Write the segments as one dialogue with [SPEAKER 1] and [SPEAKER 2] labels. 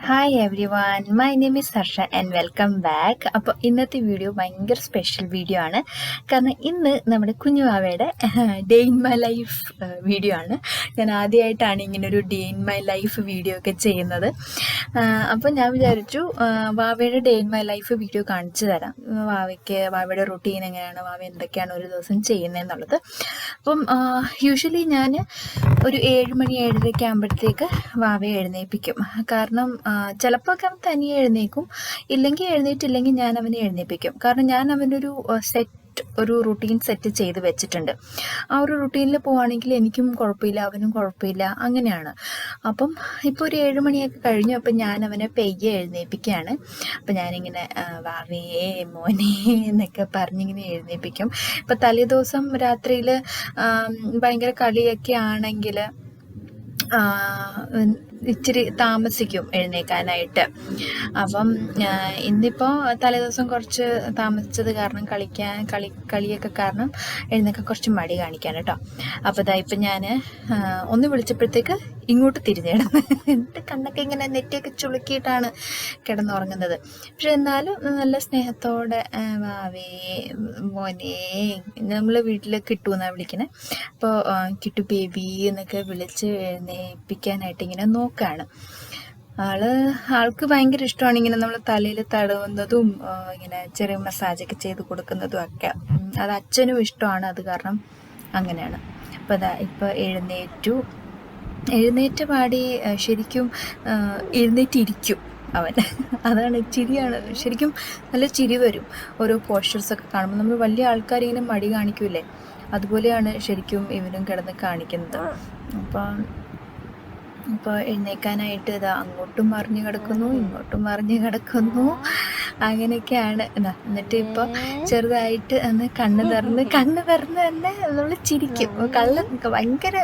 [SPEAKER 1] Hi everyone, my name is Harsha and welcome back. അപ്പോൾ ഇന്നത്തെ video ഭയങ്കര special video ആണ്. കാരണം ഇന്ന് നമ്മുടെ കുഞ്ഞുവാവയുടെ day in my life video ആണ്. ഞാൻ ആദ്യമായിട്ടാണ് ഇങ്ങനൊരു day in my life video ഒക്കെ ചെയ്യുന്നത്. അപ്പോൾ ഞാൻ വിചാരിച്ചു വാവയുടെ day in my life video കാണിച്ചു തരാം. വാവയുടെ റുട്ടീൻ എങ്ങനെയാണ്, വാവ എന്തൊക്കെയാണ് ഒരു ദിവസം ചെയ്യുന്നതെന്നുള്ളത്. അപ്പം യൂഷ്വലി ഞാൻ ഒരു 7 മണി 7:30 ആകുമ്പോഴത്തേക്ക് വാവയെ എഴുന്നേൽപ്പിക്കും. കാരണം ചിലപ്പോൾ ഒക്കെ അവൻ തനിയെ എഴുന്നേക്കും, ഇല്ലെങ്കിൽ എഴുന്നേറ്റില്ലെങ്കിൽ ഞാൻ അവനെ എഴുന്നേൽപ്പിക്കും. കാരണം ഞാൻ അവനൊരു ഒരു റുട്ടീൻ സെറ്റ് ചെയ്ത് വെച്ചിട്ടുണ്ട്. ആ ഒരു റുട്ടീനിൽ പോവുകയാണെങ്കിൽ എനിക്കും കുഴപ്പമില്ല, അവനും കുഴപ്പമില്ല, അങ്ങനെയാണ്. അപ്പം ഇപ്പോൾ ഒരു 7 മണിയൊക്കെ കഴിഞ്ഞു. അപ്പം ഞാൻ അവനെ പെയ്യെ എഴുന്നേൽപ്പിക്കുകയാണ്. അപ്പം ഞാനിങ്ങനെ വാവേ മോനെ എന്നൊക്കെ പറഞ്ഞിങ്ങനെ എഴുന്നേൽപ്പിക്കും. ഇപ്പം തലേദിവസം രാത്രിയിൽ ഭയങ്കര കളിയൊക്കെ ആണെങ്കിൽ ഇച്ചിരി താമസിക്കും എഴുന്നേൽക്കാനായിട്ട്. അപ്പം ഇന്നിപ്പോൾ തലേദിവസം കുറച്ച് താമസിച്ചത് കാരണം കളിയൊക്കെ കാരണം എഴുന്നേൽക്കാൻ കുറച്ച് മടി കാണിക്കാൻ കേട്ടോ. അപ്പോൾ ഇപ്പം ഞാൻ ഒന്ന് വിളിച്ചപ്പോഴത്തേക്ക് ഇങ്ങോട്ട് തിരിഞ്ഞിടുന്നു. എന്നിട്ട് കണ്ണൊക്കെ ഇങ്ങനെ നെറ്റിയൊക്കെ ചുളുക്കിയിട്ടാണ് കിടന്നുറങ്ങുന്നത്. പക്ഷെ എന്നാലും നല്ല സ്നേഹത്തോടെ വാവേ മോനെ, നമ്മൾ വീട്ടിൽ കിട്ടു എന്നാണ് വിളിക്കണേ. അപ്പോൾ കിട്ടു ബേബി എന്നൊക്കെ വിളിച്ച് എഴുന്നേൽപ്പിക്കാനായിട്ട് ഇങ്ങനെ നോക്കുകയാണ്. ആൾക്ക് ഭയങ്കര ഇഷ്ടമാണ് ഇങ്ങനെ നമ്മൾ തലയിൽ തടവുന്നതും ഇങ്ങനെ ചെറിയ മസാജൊക്കെ ചെയ്ത് കൊടുക്കുന്നതും ഒക്കെ. അത് അച്ഛനും ഇഷ്ടമാണ്, അത് കാരണം അങ്ങനെയാണ്. അപ്പോൾ ഇപ്പോൾ എഴുന്നേറ്റ പാടി ശരിക്കും എഴുന്നേറ്റിരിക്കും അവൻ. അതാണ്, ചിരിയാണ്. ശരിക്കും നല്ല ചിരി വരും ഓരോ പോസ്റ്റേഴ്സൊക്കെ കാണുമ്പോൾ. നമ്മൾ വലിയ ആൾക്കാരിങ്ങനെ മടി കാണിക്കൂലേ, അതുപോലെയാണ് ശരിക്കും ഇവനും കിടന്ന് കാണിക്കുന്നത്. അപ്പോൾ എഴുന്നേൽക്കാനായിട്ട് ഇതാ അങ്ങോട്ടും മറിഞ്ഞ് കിടക്കുന്നു, ഇങ്ങോട്ടും മറിഞ്ഞ് കിടക്കുന്നു, അങ്ങനെയൊക്കെയാണ്. എന്നിട്ട് ഇപ്പോൾ ചെറുതായിട്ട് ഒന്ന് കണ്ണ് തുറന്ന് തന്നെ നമ്മൾ ചിരിക്കും. ഭയങ്കര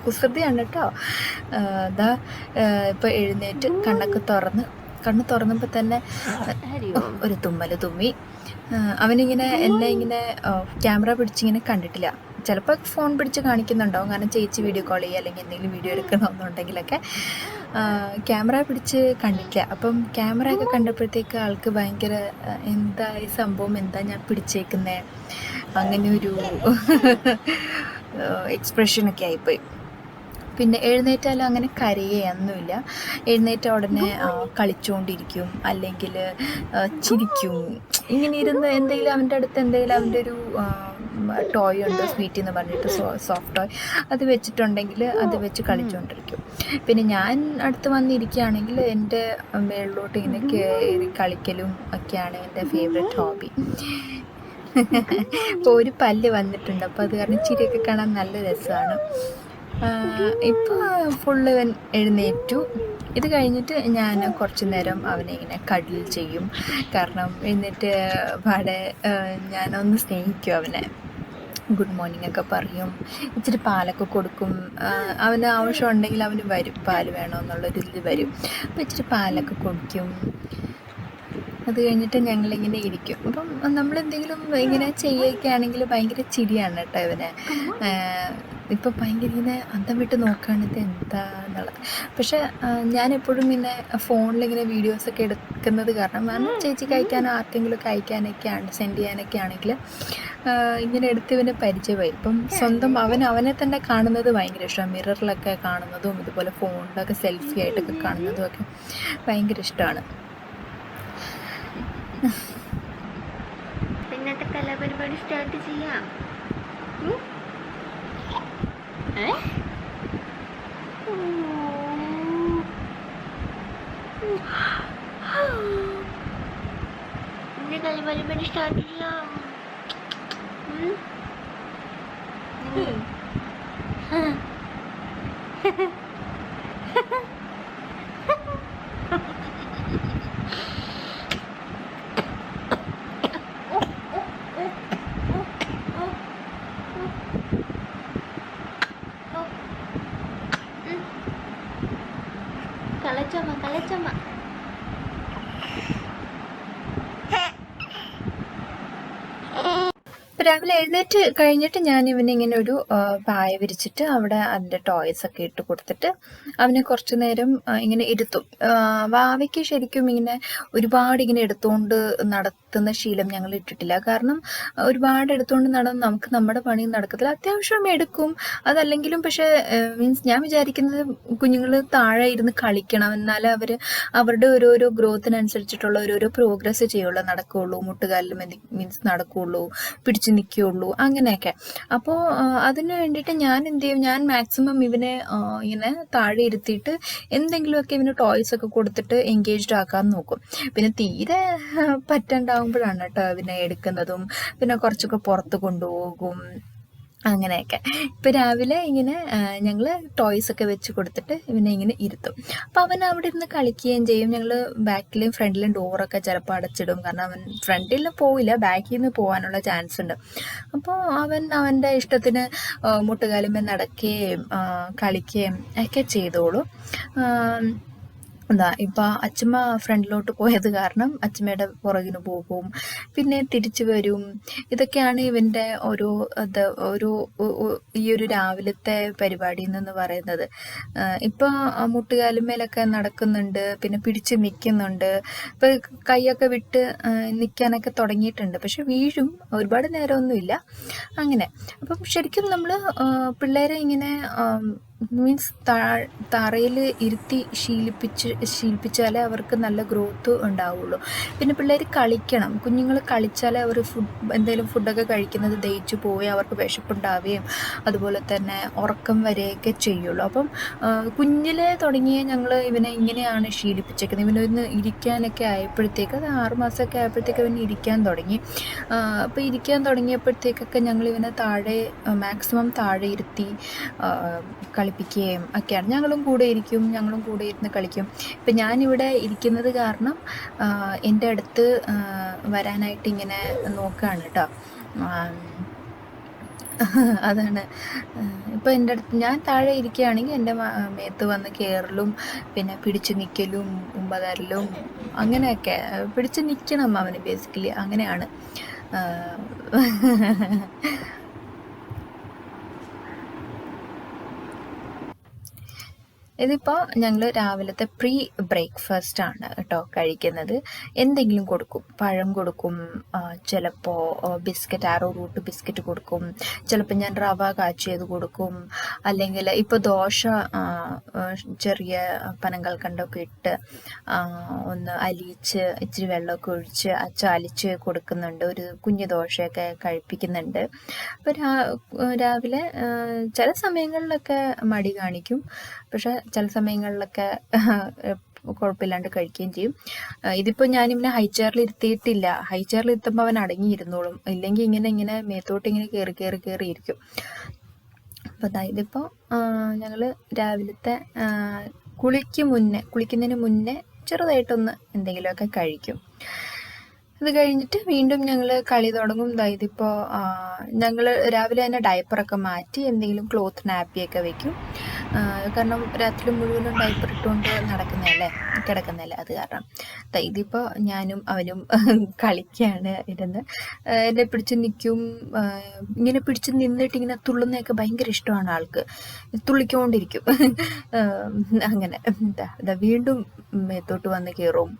[SPEAKER 1] കുസൃതിയാണ് കേട്ടോ. ഇപ്പോൾ എഴുന്നേറ്റ് കണ്ണ് തുറന്നപ്പോൾ തന്നെ ഒരു തുമ്മൽ തുമ്മി. അവനിങ്ങനെ എന്നെ ഇങ്ങനെ ക്യാമറ പിടിച്ചിങ്ങനെ കണ്ടിട്ടില്ല. ചിലപ്പോൾ ഫോൺ പിടിച്ച് കാണിക്കുന്നുണ്ടാവും, കാരണം ചേച്ചി വീഡിയോ കോൾ ചെയ്യുക അല്ലെങ്കിൽ എന്തെങ്കിലും വീഡിയോ എടുക്കണമെന്നുണ്ടെങ്കിലൊക്കെ. ക്യാമറ പിടിച്ച് കണ്ടിട്ടില്ല. അപ്പം ക്യാമറയൊക്കെ കണ്ടപ്പോഴത്തേക്ക് ആൾക്ക് ഭയങ്കര എന്താ ഈ സംഭവം, എന്താ ഞാൻ പിടിച്ചേക്കുന്നത്, അങ്ങനെ ഒരു എക്സ്പ്രഷനൊക്കെ ആയിപ്പോയി. പിന്നെ എഴുന്നേറ്റാലും അങ്ങനെ കരയൊന്നുമില്ല. എഴുന്നേറ്റ ഉടനെ കളിച്ചുകൊണ്ടിരിക്കും, അല്ലെങ്കിൽ ചിരിക്കും. ഇങ്ങനെ ഇരുന്ന് എന്തെങ്കിലും അവൻ്റെ അടുത്ത് എന്തെങ്കിലും അവൻ്റെ ഒരു ടോയ് ഉണ്ട്, സ്വീറ്റ് എന്ന് പറഞ്ഞിട്ട് സോഫ്റ്റ് ടോയ്, അത് വെച്ചിട്ടുണ്ടെങ്കിൽ അത് വെച്ച് കളിച്ചുകൊണ്ടിരിക്കും. പിന്നെ ഞാൻ അടുത്ത് വന്നിരിക്കുകയാണെങ്കിൽ എൻ്റെ മേളിലോട്ട് ഇങ്ങനെ കയറി കളിക്കലും ഒക്കെയാണ് എൻ്റെ ഫേവറേറ്റ് ഹോബി. ഇപ്പോൾ ഒരു പല്ല് വന്നിട്ടുണ്ട്, അപ്പോൾ അത് കാരണം ചിരിയൊക്കെ കാണാൻ നല്ല രസമാണ്. ഇപ്പോൾ ഫുള്ള് എഴുന്നേറ്റു. ഇത് കഴിഞ്ഞിട്ട് ഞാൻ കുറച്ച് നേരം അവനെ ഇങ്ങനെ കഡിൽ ചെയ്യും. കാരണം എഴുന്നേറ്റ് പാടെ ഞാനൊന്ന് സ്നേഹിക്കും അവനെ. ഗുഡ് മോർണിംഗ് ഒക്കെ പറയും, ഇച്ചിരി പാലൊക്കെ കൊടുക്കും. അവന് ആവശ്യമുണ്ടെങ്കിൽ അവന് വരും, പാല് വേണമെന്നുള്ളൊരു ഇത് വരും. അപ്പോൾ ഇച്ചിരി പാലൊക്കെ കൊടുക്കും. അത് കഴിഞ്ഞിട്ട് ഞങ്ങളിങ്ങനെ ഇരിക്കും. അപ്പം നമ്മളെന്തെങ്കിലും ഇങ്ങനെ ചെയ്യുകയാണെങ്കിൽ ഭയങ്കര ചിരിയാണ് കേട്ടോ ഇവനെ. ഇപ്പം ഭയങ്കര ഇങ്ങനെ അന്തം വിട്ട് നോക്കുകയാണിത് എന്താ എന്നുള്ളത്. പക്ഷെ ഞാനെപ്പോഴും ഇങ്ങനെ ഫോണിലിങ്ങനെ വീഡിയോസൊക്കെ എടുക്കുന്നത് കാരണം ചേച്ചിക്ക് അയക്കാനോ ആർക്കെങ്കിലുമൊക്കെ അയക്കാനൊക്കെയാണ്, സെൻഡ് ചെയ്യാനൊക്കെ ആണെങ്കിൽ ഇങ്ങനെ എടുത്ത് ഇവനെ പരിചയമായി. ഇപ്പം സ്വന്തം അവനെ തന്നെ കാണുന്നത് ഭയങ്കര ഇഷ്ടമാണ്. മിററിലൊക്കെ കാണുന്നതും ഇതുപോലെ ഫോണിലൊക്കെ സെൽഫി ആയിട്ടൊക്കെ കാണുന്നതും ഒക്കെ ഭയങ്കര ഇഷ്ടമാണ്.
[SPEAKER 2] ഇന്നത്തെ കലാപരിപാടി സ്റ്റാർട്ട് ചെയ്യാം. ഇന്ന് കലാപരിപാടി സ്റ്റാർട്ട് ചെയ്യാം. കളച്ചമ്മ
[SPEAKER 1] രാവിലെ എഴുന്നേറ്റ് കഴിഞ്ഞിട്ട് ഞാൻ ഇവനിങ്ങനെ ഒരു പായ വിരിച്ചിട്ട് അവിടെ അതിൻ്റെ ടോയ്സ് ഒക്കെ ഇട്ട് കൊടുത്തിട്ട് അവനെ കുറച്ച് നേരം ഇങ്ങനെ ഇരുത്തും. വാവയ്ക്ക് ശരിക്കും ഇങ്ങനെ ഒരുപാട് ഇങ്ങനെ എടുത്തുകൊണ്ട് നടത്തുന്ന ശീലം ഞങ്ങൾ ഇട്ടിട്ടില്ല. കാരണം ഒരുപാട് എടുത്തുകൊണ്ട് നടന്ന് നമുക്ക് നമ്മുടെ പണി നടക്കത്തില്ല. അത്യാവശ്യം എടുക്കും അതല്ലെങ്കിലും. പക്ഷേ മീൻസ് ഞാൻ വിചാരിക്കുന്നത് കുഞ്ഞുങ്ങൾ താഴെ ഇരുന്ന് കളിക്കണം, എന്നാലേ അവരുടെ ഓരോരോ ഗ്രോത്തിനനുസരിച്ചിട്ടുള്ള ഓരോരോ പ്രോഗ്രസ് ചെയ്യുള്ളൂ, നടക്കുകയുള്ളൂ, മുട്ടുകാലിൽ മീൻസ് നടക്കുകയുള്ളൂ, പിടിച്ചു നിൽക്കുകയുള്ളൂ, അങ്ങനെയൊക്കെ. അപ്പോൾ അതിന് വേണ്ടിയിട്ട് ഞാൻ എന്ത് ചെയ്യും, ഞാൻ മാക്സിമം ഇവനെ ഇങ്ങനെ താഴെ ഇരുത്തിയിട്ട് എന്തെങ്കിലുമൊക്കെ ഇവന് ടോയ്സ് ഒക്കെ കൊടുത്തിട്ട് എൻഗേജ്ഡ് ആക്കാൻ നോക്കും. പിന്നെ തീരെ പറ്റണ്ടാവുമ്പോഴാണ് കേട്ടോ ഇവനെ എടുക്കുന്നതും, പിന്നെ കുറച്ചൊക്കെ പുറത്ത് കൊണ്ടുപോകും, അങ്ങനെയൊക്കെ. ഇപ്പം രാവിലെ ഇങ്ങനെ ഞങ്ങൾ ടോയ്സൊക്കെ വെച്ച് കൊടുത്തിട്ട് ഇവനെ ഇങ്ങനെ ഇരുത്തും. അപ്പോൾ അവൻ അവിടെ ഇരുന്ന് കളിക്കുകയും ചെയ്യും. ഞങ്ങൾ ബാക്കിലും ഫ്രണ്ടിലും ഡോറൊക്കെ ചിലപ്പോൾ അടച്ചിടും. കാരണം അവൻ ഫ്രണ്ടിൽ പോവില്ല, ബാക്കിൽ നിന്ന് പോകാനുള്ള ചാൻസ് ഉണ്ട്. അപ്പോൾ അവൻ്റെ ഇഷ്ടത്തിന് മുട്ടുകാലുമേ നടക്കുകയും കളിക്കുകയും ഒക്കെ ചെയ്തോളൂ. ഇപ്പം അച്ഛമ്മ ഫ്രണ്ടിലോട്ട് പോയത് കാരണം അച്ഛമ്മയുടെ പുറകിന് പോകും, പിന്നെ തിരിച്ചു വരും. ഇതൊക്കെയാണ് ഇവൻ്റെ ഈ ഒരു രാവിലത്തെ പരിപാടി എന്ന് പറയുന്നത്. ഇപ്പം മുട്ടുകാലുമേലൊക്കെ നടക്കുന്നുണ്ട്, പിന്നെ പിടിച്ച് നിൽക്കുന്നുണ്ട്. ഇപ്പം കൈയൊക്കെ വിട്ട് നിൽക്കാനൊക്കെ തുടങ്ങിയിട്ടുണ്ട്. പക്ഷെ വീഴും, ഒരുപാട് നേരമൊന്നുമില്ല അങ്ങനെ. അപ്പം ശരിക്കും നമ്മൾ പിള്ളേരെ ഇങ്ങനെ മീൻസ് തറയിൽ ഇരുത്തി ശീലിപ്പിച്ചാലേ അവർക്ക് നല്ല ഗ്രോത്ത് ഉണ്ടാവുള്ളൂ. പിന്നെ പിള്ളേർ കളിക്കണം, കുഞ്ഞുങ്ങൾ കളിച്ചാലേ അവർ എന്തെങ്കിലും ഫുഡൊക്കെ കഴിക്കുന്നത് ദഹിച്ചു പോയി അവർക്ക് വിശപ്പുണ്ടാവുകയും അതുപോലെ തന്നെ ഉറക്കം വരെയൊക്കെ ചെയ്യുള്ളൂ. അപ്പം കുഞ്ഞിലെ തുടങ്ങിയ ഞങ്ങൾ ഇവനെ ഇങ്ങനെയാണ് ശീലിപ്പിച്ചേക്കുന്നത്. ഇവനൊന്ന് ഇരിക്കാനൊക്കെ ആയപ്പോഴത്തേക്ക്, അത് 6 മാസമൊക്കെ ആയപ്പോഴത്തേക്ക് ഇവന് ഇരിക്കാൻ തുടങ്ങി. അപ്പോൾ ഇരിക്കാൻ തുടങ്ങിയപ്പോഴത്തേക്കൊക്കെ ഞങ്ങൾ ഇവനെ മാക്സിമം താഴെ ഇരുത്തി കളിപ്പിക്കുകയും ഒക്കെയാണ്. ഞങ്ങളും കൂടെ ഇരുന്ന് കളിക്കും. ഇപ്പം ഞാനിവിടെ ഇരിക്കുന്നത് കാരണം എൻ്റെ അടുത്ത് വരാനായിട്ട് ഇങ്ങനെ നോക്കുകയാണ് കേട്ടോ. അതാണ്. ഇപ്പോൾ എൻ്റെ അടുത്ത് ഞാൻ താഴെ ഇരിക്കുകയാണെങ്കിൽ എൻ്റെ മേത്ത് വന്ന് കയറലും പിന്നെ പിടിച്ച് നിൽക്കലും ഉമ്പതരലും അങ്ങനെയൊക്കെ. പിടിച്ച് നിൽക്കണം അവന് ബേസിക്കലി, അങ്ങനെയാണ്. ഇതിപ്പോൾ ഞങ്ങൾ രാവിലത്തെ പ്രീ ബ്രേക്ക്ഫാസ്റ്റ് ആണ് കേട്ടോ കഴിക്കുന്നത്. എന്തെങ്കിലും കൊടുക്കും, പഴം കൊടുക്കും, ചിലപ്പോൾ ബിസ്ക്കറ്റ്, ആരോ റൂട്ട് ബിസ്ക്കറ്റ് കൊടുക്കും, ചിലപ്പോൾ ഞാൻ റവ കാച്ചിയത് കൊടുക്കും, അല്ലെങ്കിൽ ഇപ്പോൾ ദോശ ചെറിയ പനങ്കൽക്കണ്ടൊക്കെ ഇട്ട് ഒന്ന് അലിയിച്ച് ഇച്ചിരി വെള്ളമൊക്കെ ഒഴിച്ച് ചാലിച്ച് കൊടുക്കുന്നുണ്ട്. ഒരു കുഞ്ഞു ദോശയൊക്കെ കഴിപ്പിക്കുന്നുണ്ട്. അപ്പോൾ രാവിലെ ചില സമയങ്ങളിലൊക്കെ മടി കാണിക്കും, പക്ഷെ ചില സമയങ്ങളിലൊക്കെ കുഴപ്പമില്ലാണ്ട് കഴിക്കുകയും ചെയ്യും. ഇതിപ്പോൾ ഞാനിങ്ങനെ ഹൈ ചെയറിൽ ഇരുത്തിയിട്ടില്ല. ഹൈ ചെയറിൽ ഇരുത്തുമ്പോൾ അവൻ അടങ്ങിയിരുന്നോളും, ഇല്ലെങ്കിൽ ഇങ്ങനെ മേത്തോട്ട് ഇങ്ങനെ കയറി ഇരിക്കും. അപ്പോൾ ഇതിപ്പോൾ ഞങ്ങൾ രാവിലത്തെ കുളിക്കുന്നതിന് മുന്നേ ചെറുതായിട്ടൊന്ന് എന്തെങ്കിലുമൊക്കെ കഴിക്കും. ഇത് കഴിഞ്ഞിട്ട് വീണ്ടും ഞങ്ങൾ കളി തുടങ്ങും. ഇതിപ്പോൾ ഞങ്ങൾ രാവിലെ തന്നെ ഡയപ്പറൊക്കെ മാറ്റി എന്തെങ്കിലും ക്ലോത്ത് നാപ്പിയൊക്കെ വെക്കും. കാരണം രാത്രി മുഴുവനും ഡയപ്പർ ഇട്ടുകൊണ്ട് കിടക്കുന്നതല്ലേ, അത് കാരണം. ഇതിപ്പോൾ ഞാനും അവനും കളിക്കുകയാണ് ഇരുന്ന്. എന്നെ പിടിച്ച് നിൽക്കും, ഇങ്ങനെ പിടിച്ച് നിന്നിട്ട് ഇങ്ങനെ തുള്ളുന്നതൊക്കെ ഭയങ്കര ഇഷ്ടമാണ് ആൾക്ക്, തുള്ളിക്കൊണ്ടിരിക്കും. അങ്ങനെ വീണ്ടും മേത്തോട്ട് വന്ന് കയറും.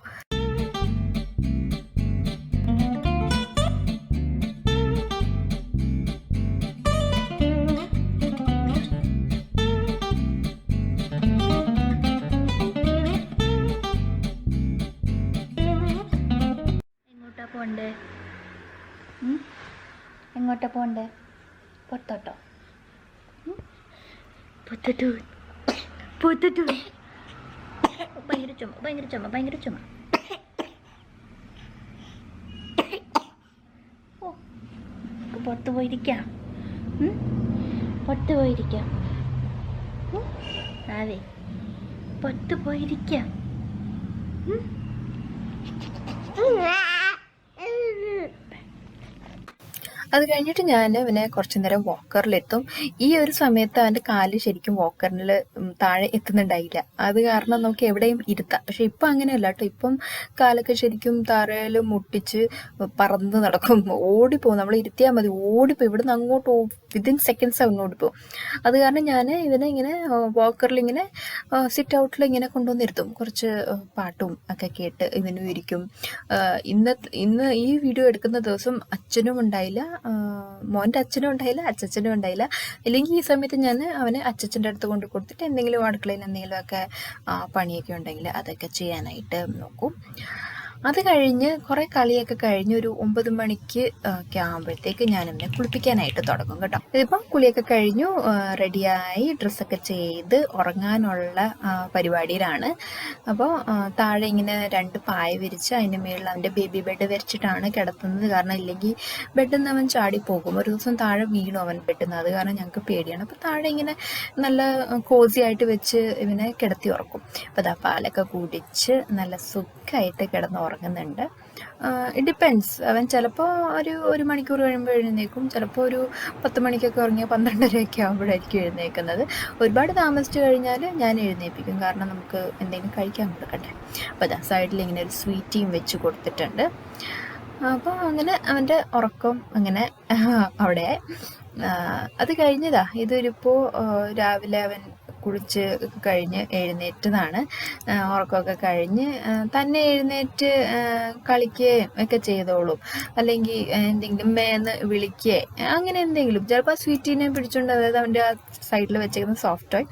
[SPEAKER 2] എങ്ങോട്ടാ പോണ്ടേ? പുറത്തോട്ടോ? ഭയങ്കര ചുമ. പുറത്ത് പോയിരിക്കാം. അതെ, പുറത്ത് പോയിരിക്കാം.
[SPEAKER 1] അത് കഴിഞ്ഞിട്ട് ഞാൻ ഇവനെ കുറച്ച് നേരം വാക്കറിലെത്തും. ഈ ഒരു സമയത്ത് അവൻ്റെ കാല് ശരിക്കും വാക്കറിൽ താഴെ എത്തുന്നുണ്ടായില്ല. അത് കാരണം നമുക്ക് എവിടെയും ഇരുത്താം. പക്ഷെ ഇപ്പം അങ്ങനെയല്ല കേട്ടോ. ഇപ്പം കാലൊക്കെ ശരിക്കും തറയിൽ മുട്ടിച്ച് പറന്ന് നടക്കും, ഓടിപ്പോവും. നമ്മൾ ഇരുത്തിയാൽ മതി, ഓടിപ്പോവും. ഇവിടുന്ന് അങ്ങോട്ട് വിതിൻ സെക്കൻഡ്സ് അങ്ങോട്ട് പോകും. അത് കാരണം ഞാൻ ഇവനെ ഇങ്ങനെ വാക്കറിൽ ഇങ്ങനെ സിറ്റ് ഔട്ടിൽ ഇങ്ങനെ കൊണ്ടുവന്നിരുത്തും. കുറച്ച് പാട്ടും ഒക്കെ കേട്ട് ഇവനും ഇരിക്കും. ഇന്ന് ഈ വീഡിയോ എടുക്കുന്ന ദിവസം അച്ഛനും ഉണ്ടായില്ല, മോൻ്റെ അച്ഛനും ഉണ്ടായില്ല, അച്ചച്ചനും ഉണ്ടായില്ല. ഇല്ലെങ്കിൽ ഈ സമയത്ത് ഞാൻ അവനെ അച്ചച്ചൻ്റെ അടുത്ത് കൊണ്ട് കൊടുത്തിട്ട് എന്തെങ്കിലും അടുക്കളയിൽ എന്തെങ്കിലുമൊക്കെ പണിയൊക്കെ ഉണ്ടെങ്കിൽ അതൊക്കെ ചെയ്യാനായിട്ട് നോക്കും. അത് കഴിഞ്ഞ് കുറേ കളിയൊക്കെ കഴിഞ്ഞ് ഒരു 9 മണിക്ക് ഒക്കെ ആകുമ്പോഴത്തേക്ക് ഞാനിവനെ കുളിപ്പിക്കാനായിട്ട് തുടങ്ങും കേട്ടോ. ഇതിപ്പം കുളിയൊക്കെ കഴിഞ്ഞു, റെഡിയായി, ഡ്രസ്സൊക്കെ ചെയ്ത് ഉറങ്ങാനുള്ള പരിപാടിയിലാണ്. അപ്പോൾ താഴെ ഇങ്ങനെ 2 പായ വിരിച്ച് അതിൻ്റെ മുകളിൽ അവൻ്റെ ബേബി ബെഡ് വിരിച്ചിട്ടാണ് കിടത്തുന്നത്. കാരണം ഇല്ലെങ്കിൽ ബെഡിൽ നിന്ന് അവൻ ചാടിപ്പോകും. ഒരു ദിവസം താഴെ വീണു അവൻ പെട്ടെന്ന്. അത് കാരണം ഞങ്ങൾക്ക് പേടിയാണ്. അപ്പോൾ താഴെ ഇങ്ങനെ നല്ല കോസി ആയിട്ട് വെച്ച് ഇവനെ കിടത്തി ഉറക്കും. അപ്പോൾ അതാ പാലൊക്കെ കുടിച്ച് നല്ല സുഖമായിട്ട് കിടന്ന് ഉറങ്ങുന്നുണ്ട്. It depends. അവൻ ചിലപ്പോൾ ഒരു മണിക്കൂർ കഴിയുമ്പോൾ എഴുന്നേക്കും, ചിലപ്പോൾ ഒരു 10 മണിക്കൊക്കെ ഉറങ്ങിയ 12:30 ആകുമ്പോഴായിരിക്കും എഴുന്നേക്കുന്നത്. ഒരുപാട് താമസിച്ച് കഴിഞ്ഞാൽ ഞാൻ എഴുന്നേൽപ്പിക്കും, കാരണം നമുക്ക് എന്തെങ്കിലും കഴിക്കാൻ കൊടുക്കട്ടെ. അപ്പോൾ അതാ സൈഡിൽ ഇങ്ങനെ ഒരു സ്വീറ്റിയും വെച്ച് കൊടുത്തിട്ടുണ്ട്. അപ്പോൾ അങ്ങനെ അവൻ്റെ ഉറക്കം അങ്ങനെ അവിടെ. അത് കഴിഞ്ഞതാ ഇതൊരിപ്പോൾ രാവിലെ അവൻ കുളിച്ച് കഴിഞ്ഞ് എഴുന്നേറ്റതാണ്. ഉറക്കമൊക്കെ കഴിഞ്ഞ് തന്നെ എഴുന്നേറ്റ് കളിക്കുകയും ഒക്കെ ചെയ്തോളും. അല്ലെങ്കിൽ എന്തെങ്കിലും മേന്ന് വിളിക്കുകയോ അങ്ങനെ എന്തെങ്കിലും. ചിലപ്പോൾ സ്വീറ്റിനെ പിടിച്ചുകൊണ്ട്, അതായത് അവൻ്റെ ആ സൈഡിൽ വെച്ചേക്കുന്ന സോഫ്റ്റ് ടോയ്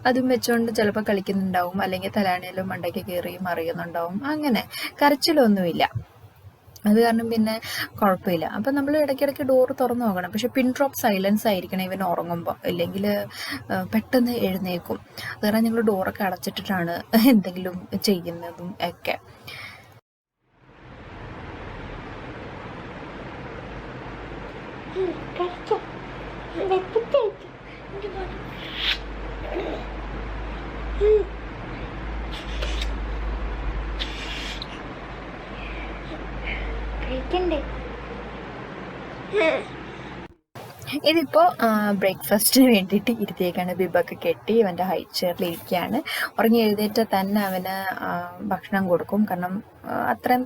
[SPEAKER 1] അതും വെച്ചുകൊണ്ട് ചിലപ്പോൾ കളിക്കുന്നുണ്ടാവും. അല്ലെങ്കിൽ തലാണയിലും മണ്ടയ്ക്ക് കയറി മറിയുന്നുണ്ടാവും. അങ്ങനെ കരച്ചിലൊന്നുമില്ല. അത് കാരണം പിന്നെ കുഴപ്പമില്ല. അപ്പം നമ്മൾ ഇടയ്ക്കിടയ്ക്ക് ഡോറ് തുറന്നു നോക്കണം. പക്ഷെ പിൻ ഡ്രോപ്പ് സൈലൻസ് ആയിരിക്കണം ഇവൻ ഉറങ്ങുമ്പോൾ, ഇല്ലെങ്കിൽ പെട്ടെന്ന് എഴുന്നേക്കും. അത് കാരണം ഞങ്ങൾ ഡോറൊക്കെ അടച്ചിട്ടിട്ടാണ് എന്തെങ്കിലും ചെയ്യുന്നതും ഒക്കെ. ഇതിപ്പോൾ ബ്രേക്ക്ഫാസ്റ്റിന് വേണ്ടിയിട്ട് ഇരുത്തിയേക്കാണ്. ബിബൊക്കെ കെട്ടി അവൻ്റെ ഹൈ ചെയറിൽ ഇരിക്കുകയാണ്. ഉറങ്ങി എഴുന്നേറ്റ് തന്നെ അവന് ഭക്ഷണം കൊടുക്കും. കാരണം അത്രയും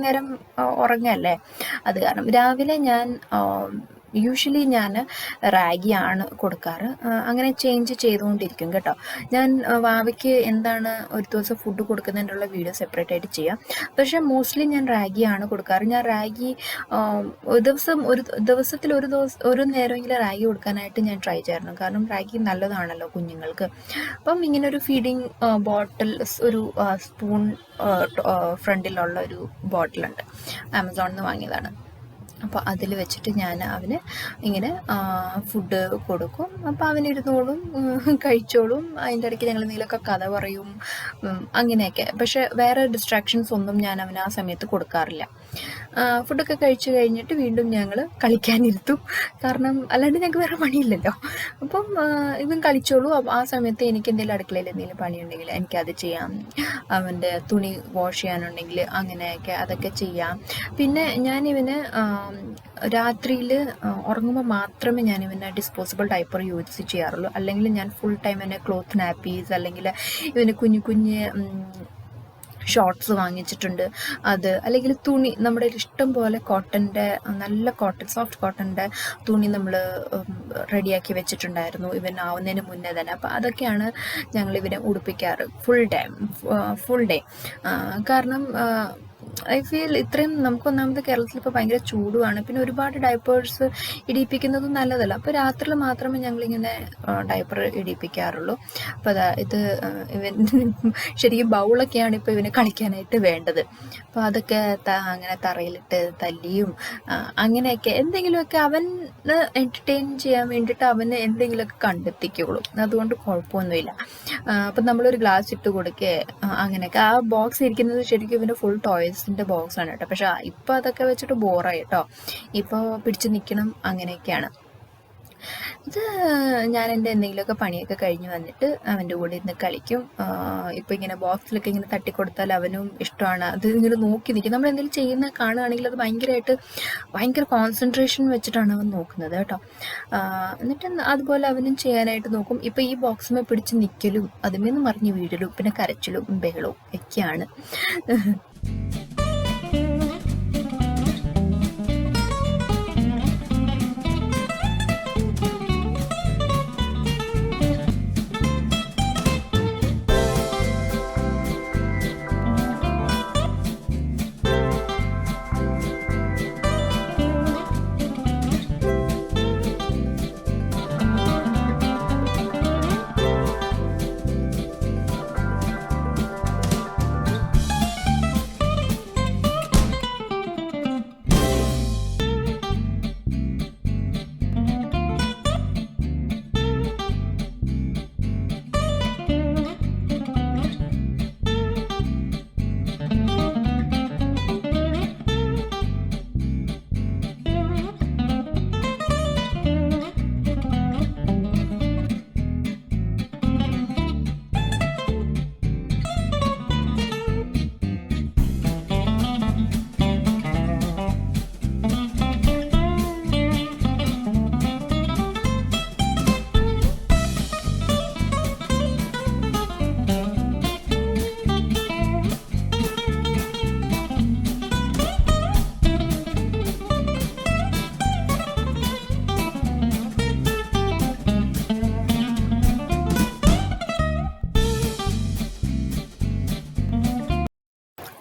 [SPEAKER 1] നേരം ഉറങ്ങല്ലേ. അത് കാരണം രാവിലെ ഞാൻ യൂഷ്വലി ഞാൻ റാഗിയാണ് കൊടുക്കാറ്. അങ്ങനെ ചേഞ്ച് ചെയ്തുകൊണ്ടിരിക്കും കേട്ടോ. ഞാൻ വാവയ്ക്ക് എന്താണ് ഒരു ദിവസം ഫുഡ് കൊടുക്കുന്നതിനുള്ള വീഡിയോ സെപ്പറേറ്റ് ആയിട്ട് ചെയ്യാം. പക്ഷേ മോസ്റ്റ്ലി ഞാൻ റാഗിയാണ് കൊടുക്കാറ്. ഞാൻ റാഗി ദിവസത്തിൽ ഒരു നേരമെങ്കിലും റാഗി കൊടുക്കാനായിട്ട് ഞാൻ ട്രൈ ചെയ്യാറുണ്ട്. കാരണം റാഗി നല്ലതാണല്ലോ കുഞ്ഞുങ്ങൾക്ക്. അപ്പം ഇങ്ങനെ ഒരു ഫീഡിങ് ബോട്ടിൽ, ഒരു സ്പൂൺ ഫ്രണ്ടിലുള്ള ഒരു ബോട്ടിലുണ്ട്, ആമസോണിൽ നിന്ന് വാങ്ങിയതാണ്. അപ്പോൾ അതിൽ വെച്ചിട്ട് ഞാൻ അവന് ഇങ്ങനെ ഫുഡ് കൊടുക്കും. അപ്പോൾ അവനിരുന്നോളും, കഴിച്ചോളും. അതിൻ്റെ ഇടയ്ക്ക് ഞങ്ങൾ എന്തെങ്കിലുമൊക്കെ കഥ പറയും, അങ്ങനെയൊക്കെ. പക്ഷെ വേറെ ഡിസ്ട്രാക്ഷൻസ് ഒന്നും ഞാൻ അവന് ആ സമയത്ത് കൊടുക്കാറില്ല. ഫുഡൊക്കെ കഴിച്ച് കഴിഞ്ഞിട്ട് വീണ്ടും ഞങ്ങൾ കളിക്കാനിരുത്തും. കാരണം അല്ലാണ്ട് ഞങ്ങൾക്ക് വേറെ പണിയില്ലല്ലോ. അപ്പം ഇവൻ കളിച്ചോളൂ. ആ സമയത്ത് എനിക്ക് എന്തെങ്കിലും അടുക്കളയിൽ എന്തെങ്കിലും പണിയുണ്ടെങ്കിൽ എനിക്കത് ചെയ്യാം. അവൻ്റെ തുണി വാഷ് ചെയ്യാനുണ്ടെങ്കിൽ അങ്ങനെയൊക്കെ അതൊക്കെ ചെയ്യാം. പിന്നെ ഞാനിവന് രാത്രിയിൽ ഉറങ്ങുമ്പോൾ മാത്രമേ ഞാനിവന് ഡിസ്പോസിബിൾ ഡയപ്പർ യൂസ് ചെയ്യാറുള്ളൂ. അല്ലെങ്കിൽ ഞാൻ ഫുൾ ടൈം എന്നെ ക്ലോത്ത് നാപ്പീസ്, അല്ലെങ്കിൽ ഇവന് കുഞ്ഞ് ഷോർട്ട്സ് വാങ്ങിച്ചിട്ടുണ്ട്. അത് അല്ലെങ്കിൽ തുണി നമ്മുടെ ഇഷ്ടം പോലെ കോട്ടൻ്റെ, നല്ല കോട്ടൺ, സോഫ്റ്റ് കോട്ടൻ്റെ തുണി നമ്മൾ റെഡിയാക്കി വെച്ചിട്ടുണ്ടായിരുന്നു ഇവൻ ആവുന്നതിന് മുന്നേ തന്നെ. അപ്പോൾ അതൊക്കെയാണ് ഞങ്ങൾ ഇവനെ ഉടുപ്പിക്കാറ് ഫുൾ ഡേ. കാരണം ഐ ഫീൽ ഇത്രയും നമുക്കൊന്നാമത് കേരളത്തിൽ ഇപ്പോൾ ഭയങ്കര ചൂടുമാണ്. പിന്നെ ഒരുപാട് ഡയപ്പേഴ്സ് ഇടിയിപ്പിക്കുന്നതും നല്ലതല്ല. അപ്പോൾ രാത്രിയിൽ മാത്രമേ ഞങ്ങളിങ്ങനെ ഡയപ്പർ ഇടിയിപ്പിക്കാറുള്ളൂ. അപ്പോൾ ഇത് ഇവൻ ശരിക്കും ബൗളൊക്കെയാണ് ഇപ്പോൾ ഇവന് കളിക്കാനായിട്ട് വേണ്ടത്. അപ്പോൾ അതൊക്കെ അങ്ങനെ തറയിലിട്ട് തല്ലിയും അങ്ങനെയൊക്കെ എന്തെങ്കിലുമൊക്കെ അവന് എൻ്റർടൈൻ ചെയ്യാൻ വേണ്ടിയിട്ട് അവന് എന്തെങ്കിലുമൊക്കെ കണ്ടെത്തിക്കുള്ളൂ. അതുകൊണ്ട് കുഴപ്പമൊന്നുമില്ല. അപ്പം നമ്മളൊരു ഗ്ലാസ് ഇട്ട് കൊടുക്കുക അങ്ങനെയൊക്കെ. ആ ബോക്സ് ഇരിക്കുന്നത് ശരിക്കും ഇവൻ്റെ ഫുൾ ടോയ്സിൻ്റെ ബോക്സാണ് കേട്ടോ. പക്ഷെ ഇപ്പോൾ അതൊക്കെ വെച്ചിട്ട് ബോറായി കേട്ടോ. ഇപ്പോൾ പിടിച്ച് നിൽക്കണം, അങ്ങനെയൊക്കെയാണ്. ഇത് ഞാൻ എൻ്റെ എന്തെങ്കിലുമൊക്കെ പണിയൊക്കെ കഴിഞ്ഞ് വന്നിട്ട് അവൻ്റെ കൂടെ ഇരുന്ന് കളിക്കും. ഇപ്പോൾ ഇങ്ങനെ ബോക്സിലൊക്കെ ഇങ്ങനെ തട്ടിക്കൊടുത്താൽ അവനും ഇഷ്ടമാണ്. അത് ഇങ്ങനെ നോക്കി നിൽക്കും. നമ്മൾ എന്തെങ്കിലും ചെയ്യുന്ന കാണുകയാണെങ്കിൽ അത് ഭയങ്കര കോൺസെൻട്രേഷൻ വെച്ചിട്ടാണ് അവൻ നോക്കുന്നത് കേട്ടോ. എന്നിട്ട് അതുപോലെ അവനും ചെയ്യാനായിട്ട് നോക്കും. ഇപ്പോൾ ഈ ബോക്സിനെ പിടിച്ച് നിൽക്കലും അതിന്മേന്ന് മറിഞ്ഞ് വീഴലും പിന്നെ കരച്ചിലും ബഹളവും ഒക്കെയാണ്.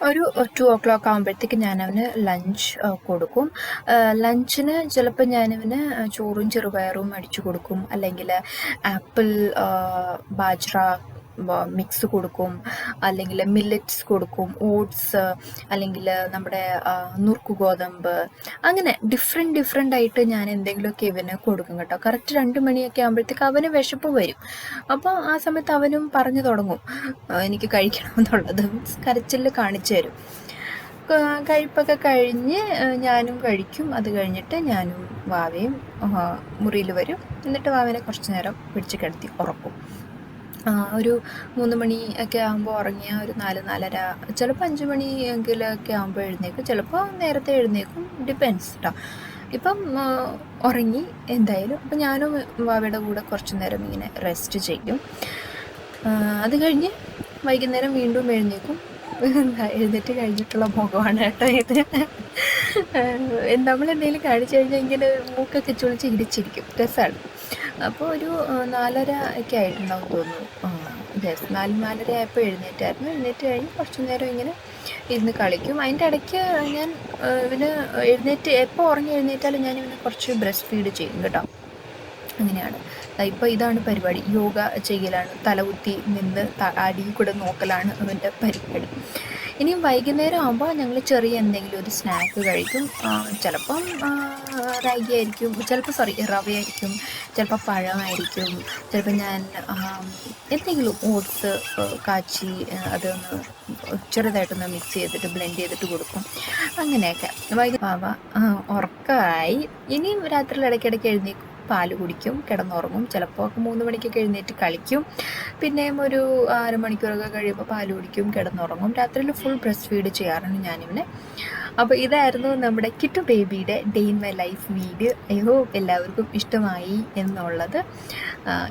[SPEAKER 1] ഒരു 2 o'clock ആകുമ്പോഴത്തേക്ക് ഞാൻ അവന് ലഞ്ച് കൊടുക്കും. ലഞ്ചിന് ചിലപ്പോൾ ഞാനിവന് ചോറും ചെറുപയറും അടിച്ചു കൊടുക്കും, അല്ലെങ്കിൽ ആപ്പിൾ ബാജ്ര മിക്സ് കൊടുക്കും, അല്ലെങ്കിൽ മില്ലറ്റ്സ് കൊടുക്കും, ഓട്സ്, അല്ലെങ്കിൽ നമ്മുടെ നുറുക്ക് ഗോതമ്പ്, അങ്ങനെ ഡിഫറെൻ്റ് ആയിട്ട് ഞാൻ എന്തെങ്കിലുമൊക്കെ ഇവന് കൊടുക്കും കേട്ടോ. കറക്റ്റ് 2 മണിയൊക്കെ ആകുമ്പോഴത്തേക്ക് അവന് വിശപ്പ് വരും. അപ്പോൾ ആ സമയത്ത് അവനും പറഞ്ഞു തുടങ്ങും എനിക്ക് കഴിക്കണമെന്നുള്ളത്. കരച്ചിൽ കാണിച്ചു തരും. കഴിപ്പൊക്കെ കഴിഞ്ഞ് ഞാനും കഴിക്കും. അത് കഴിഞ്ഞിട്ട് ഞാനും വാവയും മുറിയിൽ വരും. എന്നിട്ട് വാവേനെ കുറച്ച് നേരം പിടിച്ച് കിടത്തി ഉറക്കും. ഒരു 3 മണി ഒക്കെ ആകുമ്പോൾ ഉറങ്ങിയ ഒരു 4-4:30, ചിലപ്പോൾ 5 മണി എങ്കിലൊക്കെ ആകുമ്പോൾ എഴുന്നേക്കും, ചിലപ്പോൾ നേരത്തെ എഴുന്നേക്കും, ഡിപ്പെൻസ് കേട്ടോ. ഇപ്പം ഉറങ്ങി എന്തായാലും. അപ്പം ഞാനും വാവയുടെ കൂടെ കുറച്ച് നേരം ഇങ്ങനെ റെസ്റ്റ് ചെയ്യും. അത് കഴിഞ്ഞ് വൈകുന്നേരം വീണ്ടും എഴുന്നേക്കും. എഴുന്നേറ്റ് കഴിഞ്ഞിട്ടുള്ള മുഖമാണ് കേട്ടോ ഇത്. നമ്മളെന്തെങ്കിലും കാണിച്ചു കഴിഞ്ഞാൽ ഇങ്ങനെ മൂക്കൊക്കെ ചുളിച്ച് ഇടിച്ചിരിക്കും, രസമാണ്. അപ്പോൾ ഒരു 4:30 ഒക്കെ ആയിട്ടുണ്ടാവും തോന്നുന്നു. യെസ്, 4-4:30 ആയപ്പോൾ എഴുന്നേറ്റായിരുന്നു. എഴുന്നേറ്റ് കഴിഞ്ഞ് കുറച്ച് നേരം ഇങ്ങനെ ഇരുന്ന് കളിക്കും. അതിൻ്റെ ഇടയ്ക്ക് ഞാൻ ഇവന് എപ്പോൾ ഉറങ്ങി എഴുന്നേറ്റാലും ഞാൻ ഇവന് കുറച്ച് ബ്രസ്റ്റ് ഫീഡ് ചെയ്യും കേട്ടോ. അങ്ങനെയാണ്. ഇപ്പോൾ ഇതാണ് പരിപാടി, യോഗ ചെയ്യലാണ്, തലകുത്തി നിന്ന് അടിയിൽ കൂടെ നോക്കലാണ് അവൻ്റെ പരിപാടി. ഇനിയും വൈകുന്നേരം ആകുമ്പോൾ ഞങ്ങൾ ചെറിയ എന്തെങ്കിലും ഒരു സ്നാക്ക് കഴിക്കും. ചിലപ്പം റാഗി ആയിരിക്കും, ചിലപ്പോൾ റവയായിരിക്കും, ചിലപ്പോൾ പഴമായിരിക്കും, ചിലപ്പോൾ ഞാൻ എന്തെങ്കിലും ഓട്സ് കാച്ചി അതൊന്ന് ചെറുതായിട്ടൊന്ന് മിക്സ് ചെയ്തിട്ട് ബ്ലെൻഡ് ചെയ്തിട്ട് കൊടുക്കും. അങ്ങനെയൊക്കെ. ഉറക്കമായി. ഇനിയും രാത്രിയിൽ ഇടയ്ക്കിടയ്ക്ക് എഴുന്നേക്കും, പാല് കുടിക്കും, കിടന്നുറങ്ങും. ചിലപ്പോൾ 3 മണിക്കൊക്കെ എഴുന്നേറ്റ് കളിക്കും. പിന്നെയും ഒരു 1/2 മണിക്കൂറൊക്കെ കഴിയുമ്പോൾ പാല് കുടിക്കും, കിടന്നുറങ്ങും. രാത്രിയിൽ ഫുൾ ബ്രസ്റ്റ് ഫീഡ് ചെയ്യാറുണ്ട് ഞാനിവനെ. അപ്പോൾ ഇതായിരുന്നു നമ്മുടെ കിറ്റു ബേബിയുടെ day in my life video. I hope എല്ലാവർക്കും ഇഷ്ടമായി എന്നുള്ളത്.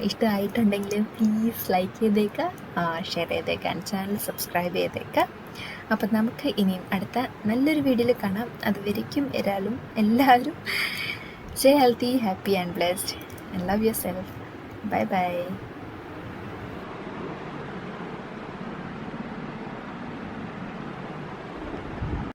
[SPEAKER 1] ഇഷ്ടമായിട്ടുണ്ടെങ്കിൽ പ്ലീസ് ലൈക്ക് ചെയ്തേക്കുക, ഷെയർ ചെയ്തേക്കാൻ, ചാനൽ സബ്സ്ക്രൈബ് ചെയ്തേക്കുക. അപ്പം നമുക്ക് ഇനിയും അടുത്ത നല്ലൊരു വീഡിയോയിൽ കാണാം. അതുവരേക്കും എല്ലാവരും stay healthy, happy and blessed, and love yourself. Bye bye.